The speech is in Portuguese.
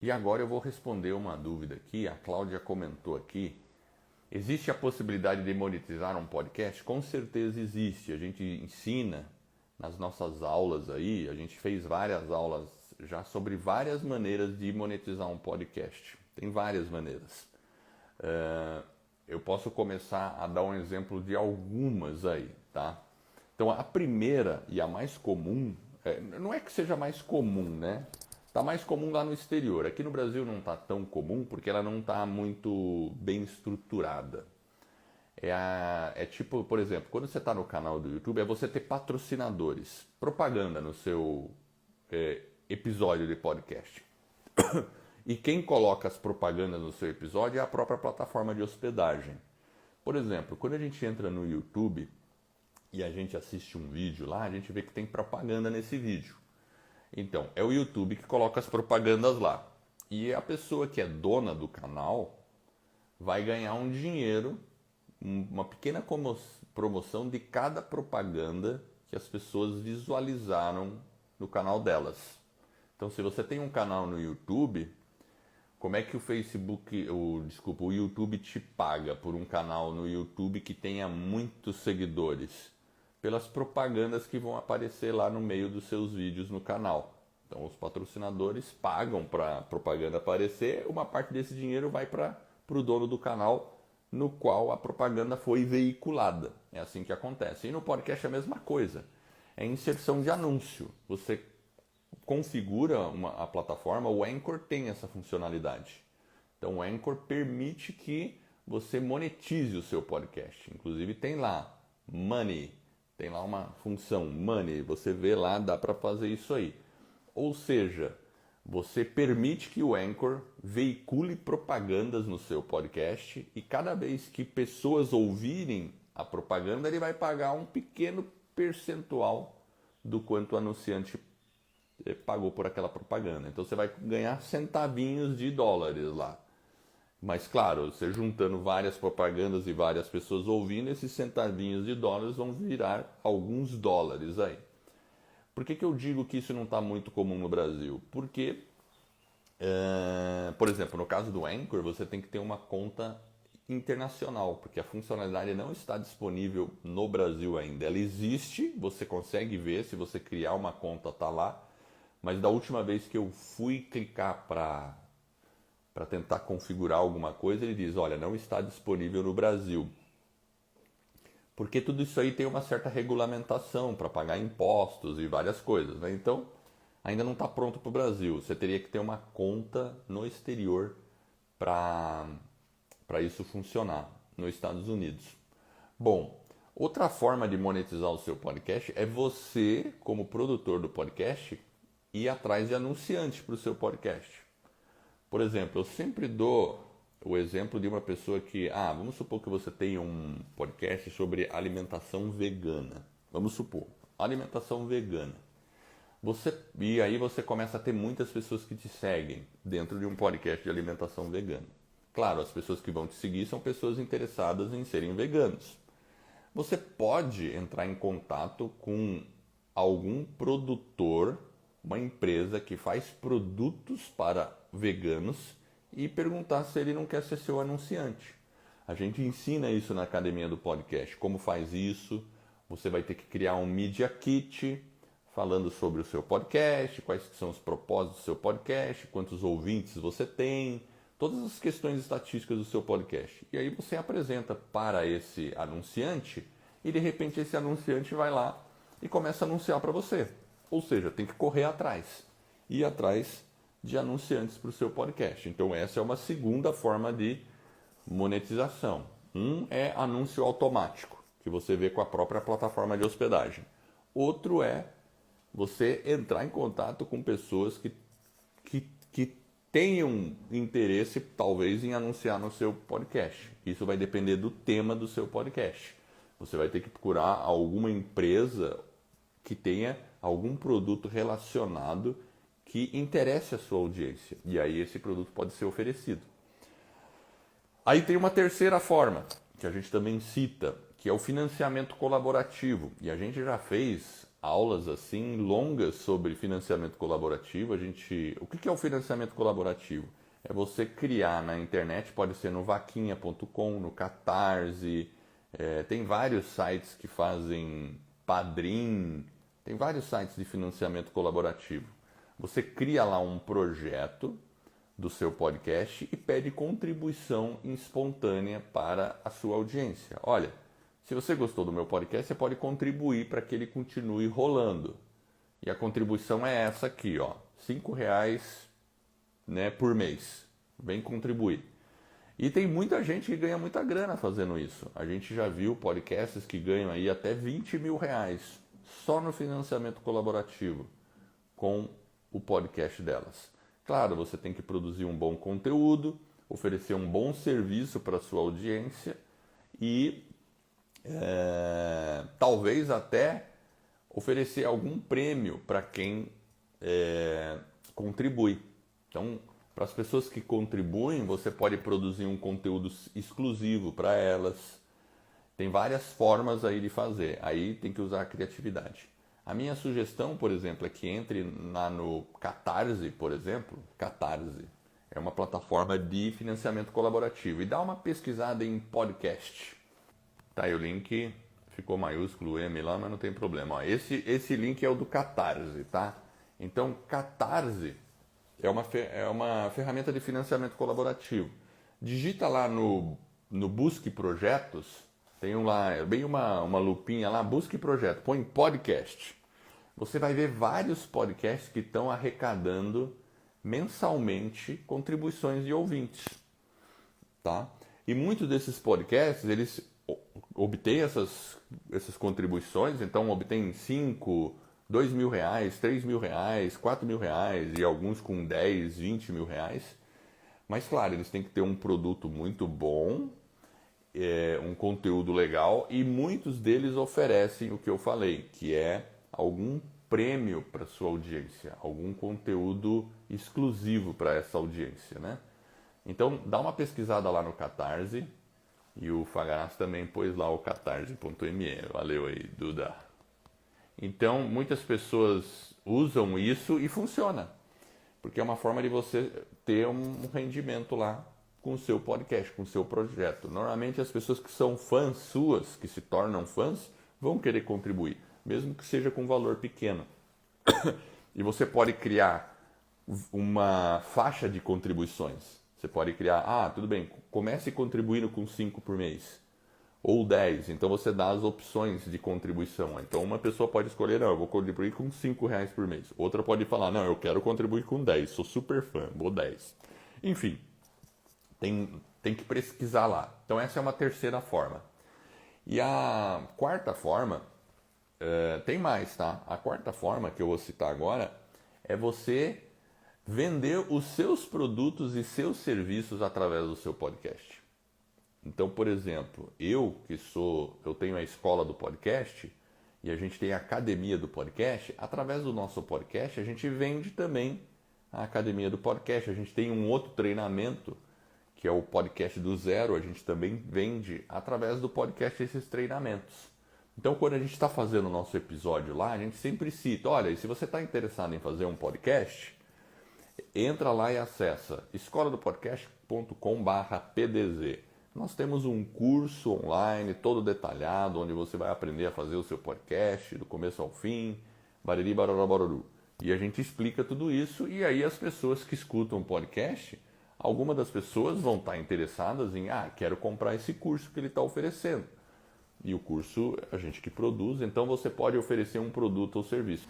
E agora eu vou responder uma dúvida aqui. A Cláudia comentou aqui. Existe a possibilidade de monetizar um podcast? Com certeza existe. A gente ensina nas nossas aulas aí, a gente fez várias aulas já sobre várias maneiras de monetizar um podcast. Tem várias maneiras. Eu posso começar a dar um exemplo de algumas aí, tá? Então a primeira e a mais comum, não é que seja mais comum, né? Tá mais comum lá no exterior. Aqui no Brasil não tá tão comum porque ela não tá muito bem estruturada. É tipo, por exemplo, quando você está no canal do YouTube, é você ter patrocinadores, propaganda no seu episódio de podcast. E quem coloca as propagandas no seu episódio é a própria plataforma de hospedagem. Por exemplo, quando a gente entra no YouTube e a gente assiste um vídeo lá, a gente vê que tem propaganda nesse vídeo. Então, é o YouTube que coloca as propagandas lá. E a pessoa que é dona do canal vai ganhar um dinheiro, uma pequena promoção de cada propaganda que as pessoas visualizaram no canal delas. Então, se você tem um canal no YouTube, como é que o YouTube te paga por um canal no YouTube que tenha muitos seguidores? Pelas propagandas que vão aparecer lá no meio dos seus vídeos no canal. Então os patrocinadores pagam para a propaganda aparecer, uma parte desse dinheiro vai para o dono do canal no qual a propaganda foi veiculada. É assim que acontece. E no podcast é a mesma coisa. É inserção de anúncio. Você configura a plataforma, o Anchor tem essa funcionalidade. Então o Anchor permite que você monetize o seu podcast. Inclusive tem lá Money, tem lá uma função Money, você vê lá, dá para fazer isso aí. Ou seja, você permite que o Anchor veicule propagandas no seu podcast e cada vez que pessoas ouvirem a propaganda, ele vai pagar um pequeno percentual do quanto o anunciante pagou por aquela propaganda. Então você vai ganhar centavinhos de dólares lá. Mas claro, você juntando várias propagandas e várias pessoas ouvindo, esses centavinhos de dólares vão virar alguns dólares aí. Por que eu digo que isso não está muito comum no Brasil? Porque, por exemplo, no caso do Anchor, você tem que ter uma conta internacional, porque a funcionalidade não está disponível no Brasil ainda. Ela existe, você consegue ver, se você criar uma conta, tá lá. Mas da última vez que eu fui clicar para tentar configurar alguma coisa, ele diz, olha, não está disponível no Brasil. Porque tudo isso aí tem uma certa regulamentação para pagar impostos e várias coisas, né? Então, ainda não está pronto para o Brasil. Você teria que ter uma conta no exterior para isso funcionar, nos Estados Unidos. Bom, outra forma de monetizar o seu podcast é você, como produtor do podcast, ir atrás de anunciantes para o seu podcast. Por exemplo, eu sempre dou o exemplo de uma pessoa que, vamos supor que você tenha um podcast sobre alimentação vegana. Vamos supor, alimentação vegana. E aí você começa a ter muitas pessoas que te seguem dentro de um podcast de alimentação vegana. Claro, as pessoas que vão te seguir são pessoas interessadas em serem veganos. Você pode entrar em contato com algum produtor, uma empresa que faz produtos para veganos e perguntar se ele não quer ser seu anunciante. A gente ensina isso na academia do podcast, como faz isso. Você vai ter que criar um Media Kit falando sobre o seu podcast, quais são os propósitos do seu podcast, quantos ouvintes você tem, todas as questões estatísticas do seu podcast. E aí você apresenta para esse anunciante e de repente esse anunciante vai lá e começa a anunciar para você. Ou seja, tem que correr atrás, ir atrás de anunciantes para o seu podcast. Então essa é uma segunda forma de monetização. Um é anúncio automático, que você vê com a própria plataforma de hospedagem. Outro é você entrar em contato com pessoas que tenham interesse, talvez, em anunciar no seu podcast. Isso vai depender do tema do seu podcast. Você vai ter que procurar alguma empresa que tenha algum produto relacionado que interesse a sua audiência. E aí esse produto pode ser oferecido. Aí tem uma terceira forma, que a gente também cita, que é o financiamento colaborativo. E a gente já fez aulas assim longas sobre financiamento colaborativo. O que é o financiamento colaborativo? É você criar na internet, pode ser no vaquinha.com, no Catarse, tem vários sites que fazem Padrim, tem vários sites de financiamento colaborativo. Você cria lá um projeto do seu podcast e pede contribuição espontânea para a sua audiência. Olha, se você gostou do meu podcast, você pode contribuir para que ele continue rolando. E a contribuição é essa aqui, ó, R$5, né, por mês. Vem contribuir. E tem muita gente que ganha muita grana fazendo isso. A gente já viu podcasts que ganham aí até R$20 mil só no financiamento colaborativo com o podcast delas. Claro, você tem que produzir um bom conteúdo, oferecer um bom serviço para a sua audiência e talvez até oferecer algum prêmio para quem contribui. Então, para as pessoas que contribuem, você pode produzir um conteúdo exclusivo para elas. Tem várias formas aí de fazer. Aí tem que usar a criatividade. A minha sugestão, por exemplo, é que entre lá no Catarse, por exemplo. Catarse é uma plataforma de financiamento colaborativo. E dá uma pesquisada em podcast. Tá aí o link, ficou maiúsculo M lá, mas não tem problema. Ó, esse link é o do Catarse, tá? Então, Catarse é uma ferramenta de financiamento colaborativo. Digita lá no Busque Projetos, tem lá, bem uma lupinha lá, Busque Projeto, põe podcast. Você vai ver vários podcasts que estão arrecadando mensalmente contribuições de ouvintes, tá? E muitos desses podcasts, eles obtêm essas contribuições, então obtêm 5, R$2 mil, R$3 mil, R$4 mil e alguns com 10, R$20 mil. Mas claro, eles têm que ter um produto muito bom, um conteúdo legal, e muitos deles oferecem o que eu falei, que é algum prêmio para sua audiência, algum conteúdo exclusivo para essa audiência, né? Então dá uma pesquisada lá no Catarse, e o Fagaraz também pôs lá o catarse.me. Valeu aí, Duda. Então, muitas pessoas usam isso e funciona. Porque é uma forma de você ter um rendimento lá com o seu podcast, com o seu projeto. Normalmente as pessoas que são fãs suas, que se tornam fãs, vão querer contribuir, mesmo que seja com um valor pequeno. E você pode criar uma faixa de contribuições. Você pode criar, tudo bem, comece contribuindo com 5 por mês. Ou 10, então você dá as opções de contribuição. Então uma pessoa pode escolher, não, eu vou contribuir com R$5 por mês. Outra pode falar, não, eu quero contribuir com 10, sou super fã, vou 10. Enfim, tem que pesquisar lá. Então essa é uma terceira forma. E a quarta forma, tem mais, tá? A quarta forma que eu vou citar agora é você vender os seus produtos e seus serviços através do seu podcast. Então, por exemplo, eu tenho a escola do podcast e a gente tem a academia do podcast. Através do nosso podcast, a gente vende também a academia do podcast. A gente tem um outro treinamento, que é o podcast do zero. A gente também vende através do podcast esses treinamentos. Então, quando a gente está fazendo o nosso episódio lá, a gente sempre cita, olha, e se você está interessado em fazer um podcast, entra lá e acessa escoladopodcast.com/pdz. Nós temos um curso online todo detalhado, onde você vai aprender a fazer o seu podcast do começo ao fim, bariri, baroró, barorú. E a gente explica tudo isso, e aí as pessoas que escutam o podcast, algumas das pessoas vão estar interessadas em, quero comprar esse curso que ele está oferecendo. E o curso a gente que produz, então você pode oferecer um produto ou serviço.